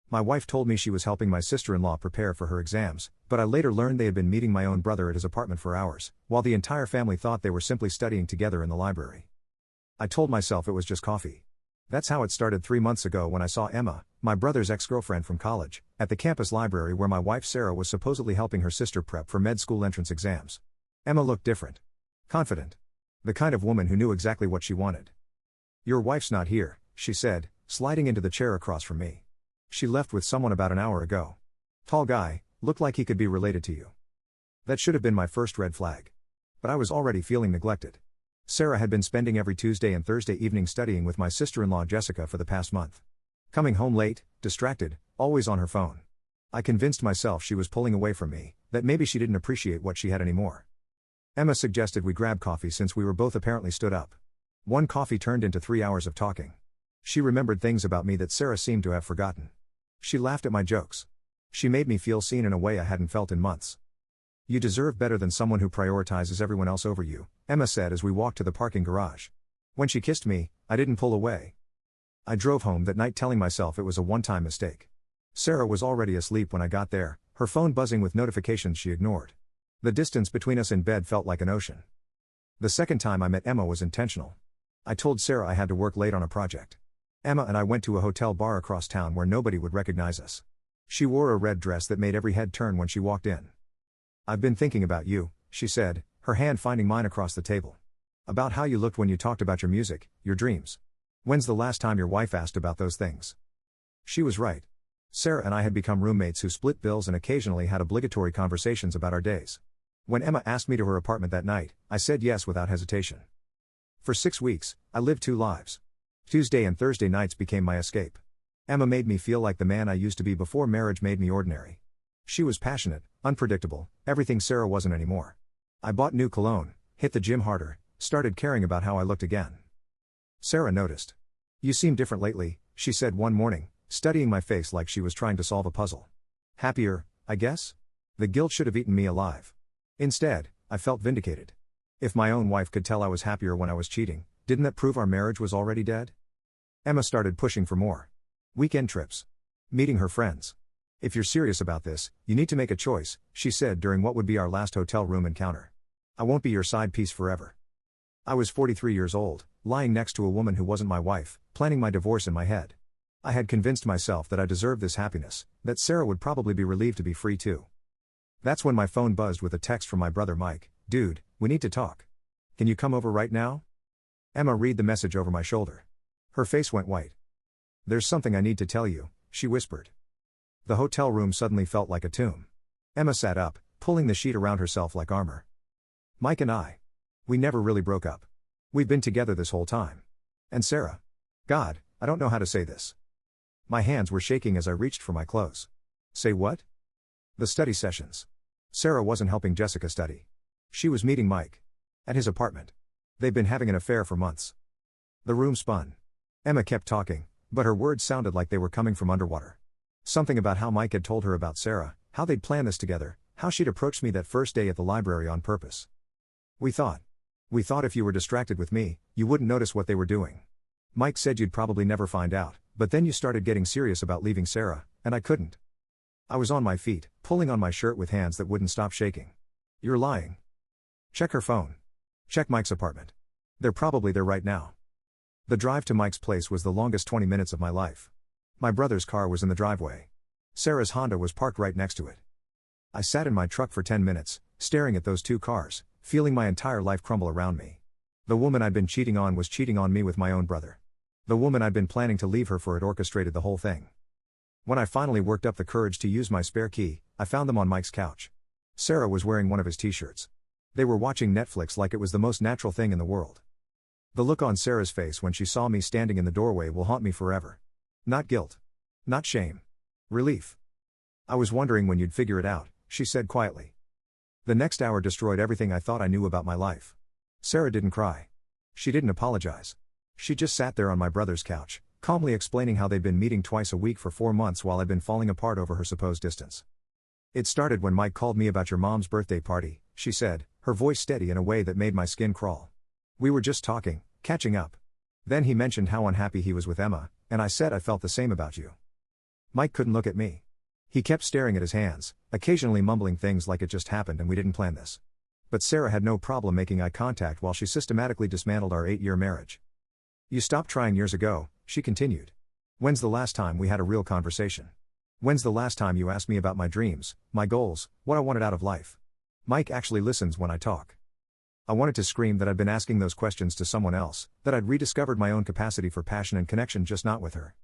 My wife told me she was helping my sister-in-law prepare for her exams, but I later learned they had been meeting my own brother at his apartment for hours, while the entire family thought they were simply studying together in the library. I told myself it was just coffee. That's how it started 3 months ago when I saw Emma, my brother's ex-girlfriend from college, at the campus library where my wife Sarah was supposedly helping her sister prep for med school entrance exams. Emma looked different. Confident. The kind of woman who knew exactly what she wanted. "Your wife's not here," she said, sliding into the chair across from me. "She left with someone about an hour ago. Tall guy, looked like he could be related to you." That should have been my first red flag. But I was already feeling neglected. Sarah had been spending every Tuesday and Thursday evening studying with my sister-in-law Jessica for the past month. Coming home late, distracted, always on her phone. I convinced myself she was pulling away from me, that maybe she didn't appreciate what she had anymore. Emma suggested we grab coffee since we were both apparently stood up. One coffee turned into 3 hours of talking. She remembered things about me that Sarah seemed to have forgotten. She laughed at my jokes. She made me feel seen in a way I hadn't felt in months. "You deserve better than someone who prioritizes everyone else over you," Emma said as we walked to the parking garage. When she kissed me, I didn't pull away. I drove home that night telling myself it was a one-time mistake. Sarah was already asleep when I got there, her phone buzzing with notifications she ignored. The distance between us in bed felt like an ocean. The second time I met Emma was intentional. I told Sarah I had to work late on a project. Emma and I went to a hotel bar across town where nobody would recognize us. She wore a red dress that made every head turn when she walked in. "I've been thinking about you," she said, her hand finding mine across the table. "About how you looked when you talked about your music, your dreams. When's the last time your wife asked about those things?" She was right. Sarah and I had become roommates who split bills and occasionally had obligatory conversations about our days. When Emma asked me to her apartment that night, I said yes without hesitation. For 6 weeks, I lived 2 lives. Tuesday and Thursday nights became my escape. Emma made me feel like the man I used to be before marriage made me ordinary. She was passionate, unpredictable, everything Sarah wasn't anymore. I bought new cologne, hit the gym harder, started caring about how I looked again. Sarah noticed. "You seem different lately," she said one morning, studying my face like she was trying to solve a puzzle. "Happier, I guess?" The guilt should have eaten me alive. Instead, I felt vindicated. If my own wife could tell I was happier when I was cheating, didn't that prove our marriage was already dead? Emma started pushing for more. Weekend trips. Meeting her friends. "If you're serious about this, you need to make a choice," she said during what would be our last hotel room encounter. "I won't be your side piece forever." I was 43 years old, lying next to a woman who wasn't my wife, planning my divorce in my head. I had convinced myself that I deserved this happiness, that Sarah would probably be relieved to be free too. That's when my phone buzzed with a text from my brother Mike. "Dude, we need to talk. Can you come over right now?" Emma read the message over my shoulder. Her face went white. "There's something I need to tell you," she whispered. The hotel room suddenly felt like a tomb. Emma sat up, pulling the sheet around herself like armor. "Mike and we never really broke up. We've been together this whole time. And Sarah. God, I don't know how to say this." My hands were shaking as I reached for my clothes. "Say what?" "The study sessions. Sarah wasn't helping Jessica study. She was meeting Mike. At his apartment. They've been having an affair for months." The room spun. Emma kept talking, but her words sounded like they were coming from underwater. Something about how Mike had told her about Sarah, how they'd planned this together, how she'd approached me that first day at the library on purpose. We thought if you were distracted with me, you wouldn't notice what they were doing. Mike said you'd probably never find out, but then you started getting serious about leaving Sarah, and I couldn't." I was on my feet, pulling on my shirt with hands that wouldn't stop shaking. "You're lying." "Check her phone. Check Mike's apartment. They're probably there right now." The drive to Mike's place was the longest 20 minutes of my life. My brother's car was in the driveway. Sarah's Honda was parked right next to it. I sat in my truck for 10 minutes, staring at those 2 cars, feeling my entire life crumble around me. The woman I'd been cheating on was cheating on me with my own brother. The woman I'd been planning to leave her for had orchestrated the whole thing. When I finally worked up the courage to use my spare key, I found them on Mike's couch. Sarah was wearing one of his t-shirts. They were watching Netflix like it was the most natural thing in the world. The look on Sarah's face when she saw me standing in the doorway will haunt me forever. Not guilt. Not shame. Relief. "I was wondering when you'd figure it out," she said quietly. The next hour destroyed everything I thought I knew about my life. Sarah didn't cry. She didn't apologize. She just sat there on my brother's couch, calmly explaining how they'd been meeting twice a week for 4 months while I'd been falling apart over her supposed distance. "It started when Mike called me about your mom's birthday party," she said, her voice steady in a way that made my skin crawl. "We were just talking, catching up. Then he mentioned how unhappy he was with Emma, and I said I felt the same about you." Mike couldn't look at me. He kept staring at his hands, occasionally mumbling things like it just happened and we didn't plan this. But Sarah had no problem making eye contact while she systematically dismantled our 8-year marriage. You stopped trying years ago, she continued. When's the last time we had a real conversation? When's the last time you asked me about my dreams, my goals, what I wanted out of life? Mike actually listens when I talk. I wanted to scream that I'd been asking those questions to someone else, that I'd rediscovered my own capacity for passion and connection, just not with her.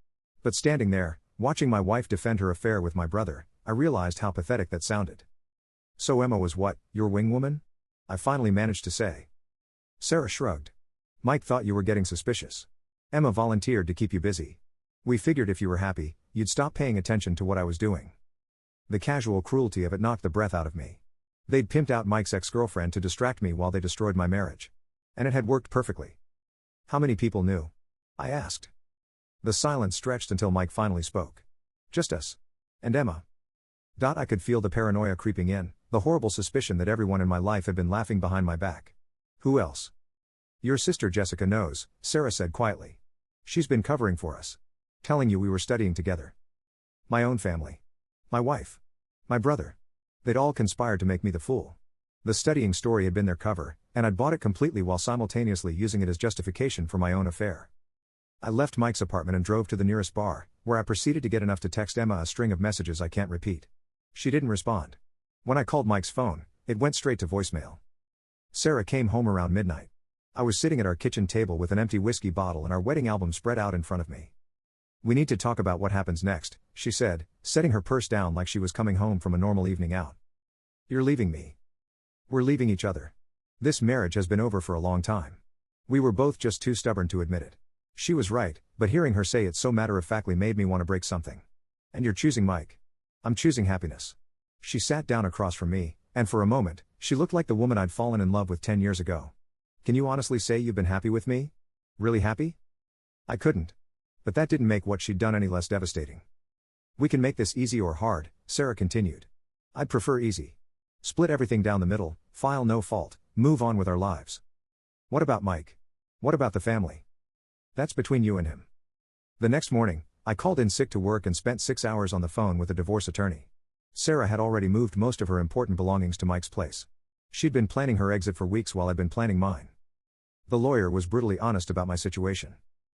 But standing there, watching my wife defend her affair with my brother, I realized how pathetic that sounded. So Emma was what, your wing woman? I finally managed to say. Sarah shrugged. Mike thought you were getting suspicious. Emma volunteered to keep you busy. We figured if you were happy, you'd stop paying attention to what I was doing. The casual cruelty of it knocked the breath out of me. They'd pimped out Mike's ex-girlfriend to distract me while they destroyed my marriage. And it had worked perfectly. How many people knew? I asked. The silence stretched until Mike finally spoke. Just us. And Emma. I could feel the paranoia creeping in, the horrible suspicion that everyone in my life had been laughing behind my back. Who else? Your sister Jessica knows, Sarah said quietly. She's been covering for us. Telling you we were studying together. My own family. My wife. My brother. They'd all conspired to make me the fool. The studying story had been their cover, and I'd bought it completely while simultaneously using it as justification for my own affair. I left Mike's apartment and drove to the nearest bar, where I proceeded to get enough to text Emma a string of messages I can't repeat. She didn't respond. When I called Mike's phone, it went straight to voicemail. Sarah came home around midnight. I was sitting at our kitchen table with an empty whiskey bottle and our wedding album spread out in front of me. We need to talk about what happens next, she said, setting her purse down like she was coming home from a normal evening out. You're leaving me. We're leaving each other. This marriage has been over for a long time. We were both just too stubborn to admit it. She was right, but hearing her say it so matter-of-factly made me want to break something. And you're choosing Mike. I'm choosing happiness. She sat down across from me, and for a moment, she looked like the woman I'd fallen in love with 10 years ago. Can you honestly say you've been happy with me? Really happy? I couldn't. But that didn't make what she'd done any less devastating. We can make this easy or hard, Sarah continued. I'd prefer easy. Split everything down the middle, file no fault, move on with our lives. What about Mike? What about the family? That's between you and him. The next morning, I called in sick to work and spent 6 hours on the phone with a divorce attorney. Sarah had already moved most of her important belongings to Mike's place. She'd been planning her exit for weeks while I'd been planning mine. The lawyer was brutally honest about my situation.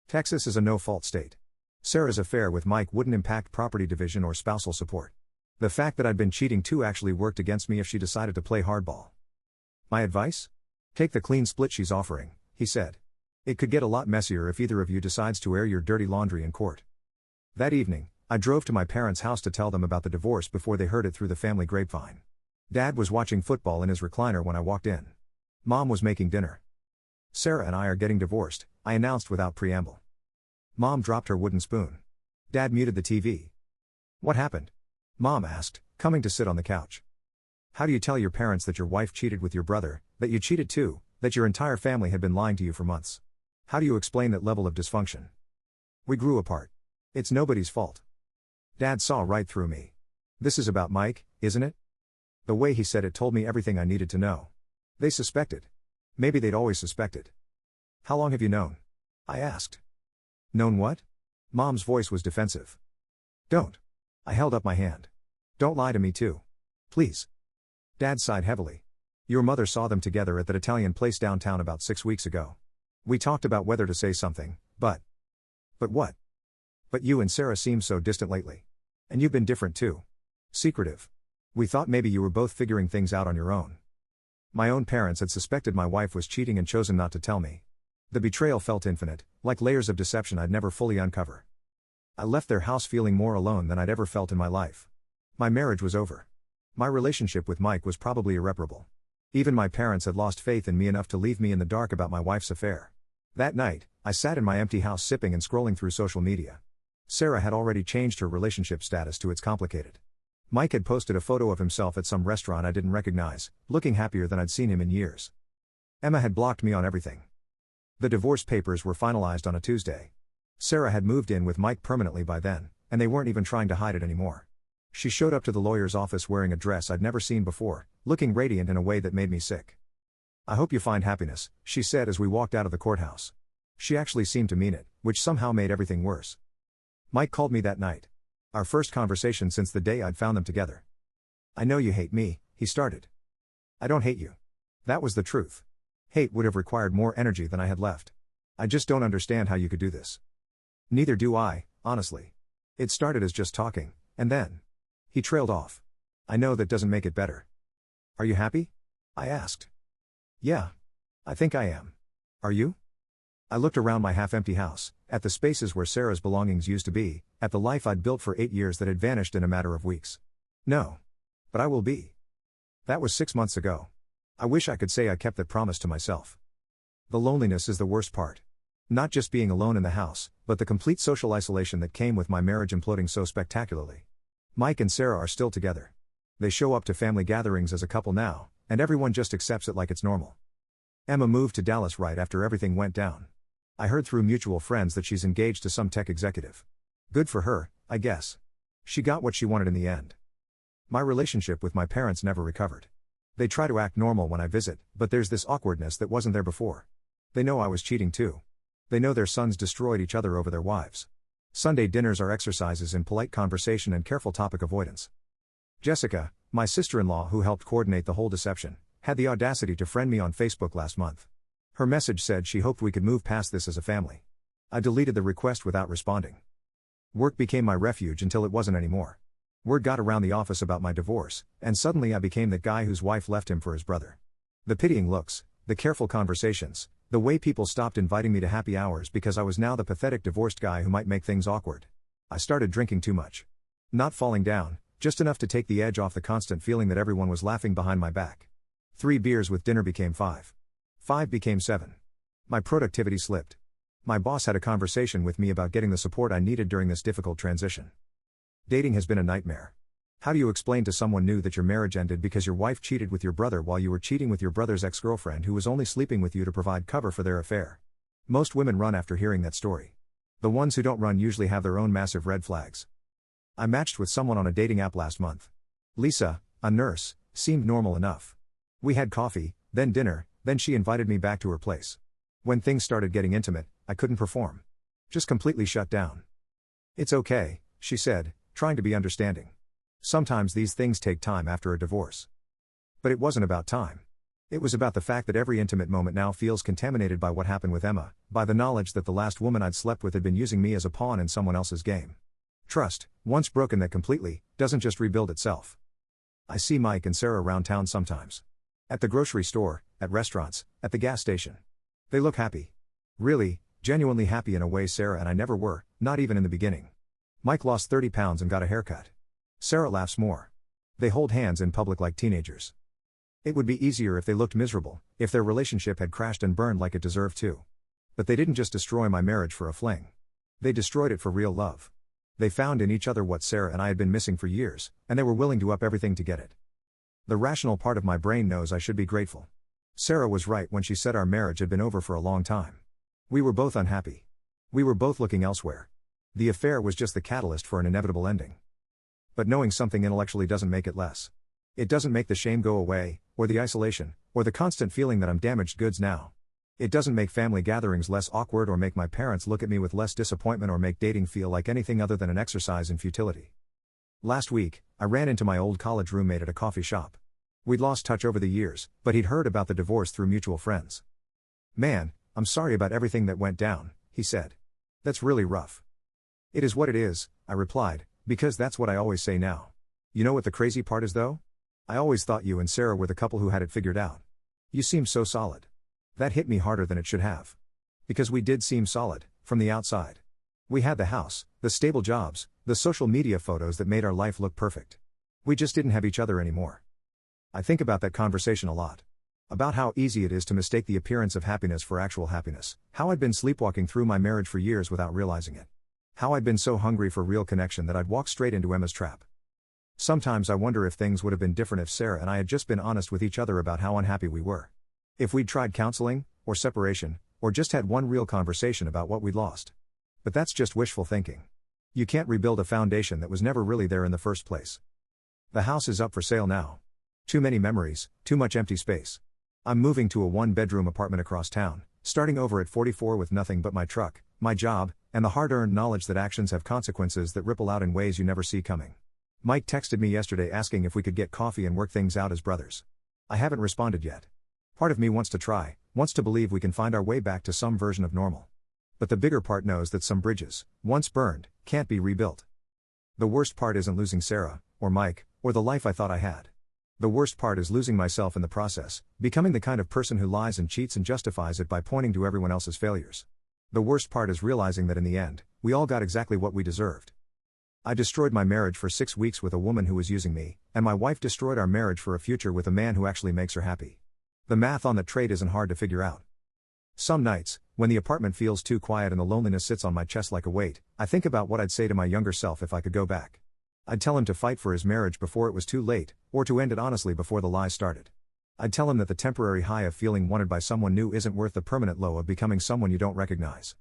Texas is a no-fault state. Sarah's affair with Mike wouldn't impact property division or spousal support. The fact that I'd been cheating too actually worked against me if she decided to play hardball. My advice? Take the clean split she's offering, he said. It could get a lot messier if either of you decides to air your dirty laundry in court. That evening, I drove to my parents' house to tell them about the divorce before they heard it through the family grapevine. Dad was watching football in his recliner when I walked in. Mom was making dinner. Sarah and I are getting divorced, I announced without preamble. Mom dropped her wooden spoon. Dad muted the TV. What happened? Mom asked, coming to sit on the couch. How do you tell your parents that your wife cheated with your brother, that you cheated too, that your entire family had been lying to you for months? How do you explain that level of dysfunction? We grew apart. It's nobody's fault. Dad saw right through me. This is about Mike, isn't it? The way he said it told me everything I needed to know. They suspected. Maybe they'd always suspected. How long have you known? I asked. Known what? Mom's voice was defensive. Don't. I held up my hand. Don't lie to me too. Please. Dad sighed heavily. Your mother saw them together at that Italian place downtown about 6 weeks ago. We talked about whether to say something, but... But what? But you and Sarah seem so distant lately. And you've been different too. Secretive. We thought maybe you were both figuring things out on your own. My own parents had suspected my wife was cheating and chosen not to tell me. The betrayal felt infinite, like layers of deception I'd never fully uncover. I left their house feeling more alone than I'd ever felt in my life. My marriage was over. My relationship with Mike was probably irreparable. Even my parents had lost faith in me enough to leave me in the dark about my wife's affair. That night, I sat in my empty house sipping and scrolling through social media. Sarah had already changed her relationship status to "it's complicated." Mike had posted a photo of himself at some restaurant I didn't recognize, looking happier than I'd seen him in years. Emma had blocked me on everything. The divorce papers were finalized on a Tuesday. Sarah had moved in with Mike permanently by then, and they weren't even trying to hide it anymore. She showed up to the lawyer's office wearing a dress I'd never seen before, looking radiant in a way that made me sick. I hope you find happiness, she said as we walked out of the courthouse. She actually seemed to mean it, which somehow made everything worse. Mike called me that night. Our first conversation since the day I'd found them together. "I know you hate me," he started. "I don't hate you." That was the truth. Hate would have required more energy than I had left. "I just don't understand how you could do this." "Neither do I, honestly. It started as just talking, and then." He trailed off. "I know that doesn't make it better." "Are you happy?" I asked. "Yeah. I think I am. Are you?" I looked around my half-empty house, at the spaces where Sarah's belongings used to be, at the life I'd built for 8 years that had vanished in a matter of weeks. "No. But I will be." That was 6 months ago. I wish I could say I kept that promise to myself. The loneliness is the worst part. Not just being alone in the house, but the complete social isolation that came with my marriage imploding so spectacularly. Mike and Sarah are still together. They show up to family gatherings as a couple now, and everyone just accepts it like it's normal. Emma moved to Dallas right after everything went down. I heard through mutual friends that she's engaged to some tech executive. Good for her, I guess. She got what she wanted in the end. My relationship with my parents never recovered. They try to act normal when I visit, but there's this awkwardness that wasn't there before. They know I was cheating too. They know their sons destroyed each other over their wives. Sunday dinners are exercises in polite conversation and careful topic avoidance. Jessica, my sister-in-law who helped coordinate the whole deception, had the audacity to friend me on Facebook last month. Her message said she hoped we could move past this as a family. I deleted the request without responding. Work became my refuge until it wasn't anymore. Word got around the office about my divorce, and suddenly I became that guy whose wife left him for his brother. The pitying looks, the careful conversations, the way people stopped inviting me to happy hours because I was now the pathetic divorced guy who might make things awkward. I started drinking too much. Not falling down, just enough to take the edge off the constant feeling that everyone was laughing behind my back. 3 beers with dinner became 5. 5 became 7. My productivity slipped. My boss had a conversation with me about getting the support I needed during this difficult transition. Dating has been a nightmare. How do you explain to someone new that your marriage ended because your wife cheated with your brother while you were cheating with your brother's ex-girlfriend who was only sleeping with you to provide cover for their affair? Most women run after hearing that story. The ones who don't run usually have their own massive red flags. I matched with someone on a dating app last month. Lisa, a nurse, seemed normal enough. We had coffee, then dinner, then she invited me back to her place. When things started getting intimate, I couldn't perform. Just completely shut down. "It's okay," she said, trying to be understanding. Sometimes these things take time after a divorce. But it wasn't about time. It was about the fact that every intimate moment now feels contaminated by what happened with Emma, by the knowledge that the last woman I'd slept with had been using me as a pawn in someone else's game. Trust, once broken that completely, doesn't just rebuild itself. I see Mike and Sarah around town sometimes. At the grocery store, at restaurants, at the gas station. They look happy. Really, genuinely happy in a way Sarah and I never were, not even in the beginning. Mike lost 30 pounds and got a haircut. Sarah laughs more. They hold hands in public like teenagers. It would be easier if they looked miserable, if their relationship had crashed and burned like it deserved to. But they didn't just destroy my marriage for a fling. They destroyed it for real love. They found in each other what Sarah and I had been missing for years, and they were willing to up everything to get it. The rational part of my brain knows I should be grateful. Sarah was right when she said our marriage had been over for a long time. We were both unhappy. We were both looking elsewhere. The affair was just the catalyst for an inevitable ending. But knowing something intellectually doesn't make it less. It doesn't make the shame go away, or the isolation, or the constant feeling that I'm damaged goods now. It doesn't make family gatherings less awkward or make my parents look at me with less disappointment or make dating feel like anything other than an exercise in futility. Last week, I ran into my old college roommate at a coffee shop. We'd lost touch over the years, but he'd heard about the divorce through mutual friends. "Man, I'm sorry about everything that went down," he said. "That's really rough." "It is what it is," I replied, because that's what I always say now. You know what the crazy part is though? I always thought you and Sarah were the couple who had it figured out. You seem so solid. That hit me harder than it should have. Because we did seem solid, from the outside. We had the house, the stable jobs, the social media photos that made our life look perfect. We just didn't have each other anymore. I think about that conversation a lot. About how easy it is to mistake the appearance of happiness for actual happiness, how I'd been sleepwalking through my marriage for years without realizing it. How I'd been so hungry for real connection that I'd walk straight into Emma's trap. Sometimes I wonder if things would have been different if Sarah and I had just been honest with each other about how unhappy we were. If we'd tried counseling, or separation, or just had one real conversation about what we'd lost. But that's just wishful thinking. You can't rebuild a foundation that was never really there in the first place. The house is up for sale now. Too many memories, too much empty space. I'm moving to a 1-bedroom apartment across town, starting over at 44 with nothing but my truck, my job, and the hard-earned knowledge that actions have consequences that ripple out in ways you never see coming. Mike texted me yesterday asking if we could get coffee and work things out as brothers. I haven't responded yet. Part of me wants to try, wants to believe we can find our way back to some version of normal. But the bigger part knows that some bridges, once burned, can't be rebuilt. The worst part isn't losing Sarah, or Mike, or the life I thought I had. The worst part is losing myself in the process, becoming the kind of person who lies and cheats and justifies it by pointing to everyone else's failures. The worst part is realizing that in the end, we all got exactly what we deserved. I destroyed my marriage for 6 weeks with a woman who was using me, and my wife destroyed our marriage for a future with a man who actually makes her happy. The math on that trade isn't hard to figure out. Some nights, when the apartment feels too quiet and the loneliness sits on my chest like a weight, I think about what I'd say to my younger self if I could go back. I'd tell him to fight for his marriage before it was too late, or to end it honestly before the lies started. I'd tell him that the temporary high of feeling wanted by someone new isn't worth the permanent low of becoming someone you don't recognize.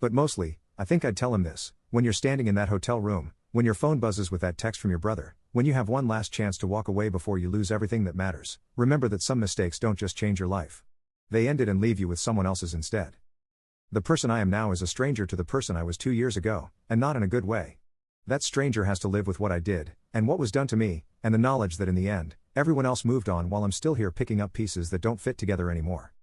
But mostly, I think I'd tell him this: when you're standing in that hotel room, when your phone buzzes with that text from your brother, when you have one last chance to walk away before you lose everything that matters, remember that some mistakes don't just change your life. They end it and leave you with someone else's instead. The person I am now is a stranger to the person I was 2 years ago, and not in a good way. That stranger has to live with what I did, and what was done to me, and the knowledge that in the end, everyone else moved on while I'm still here picking up pieces that don't fit together anymore.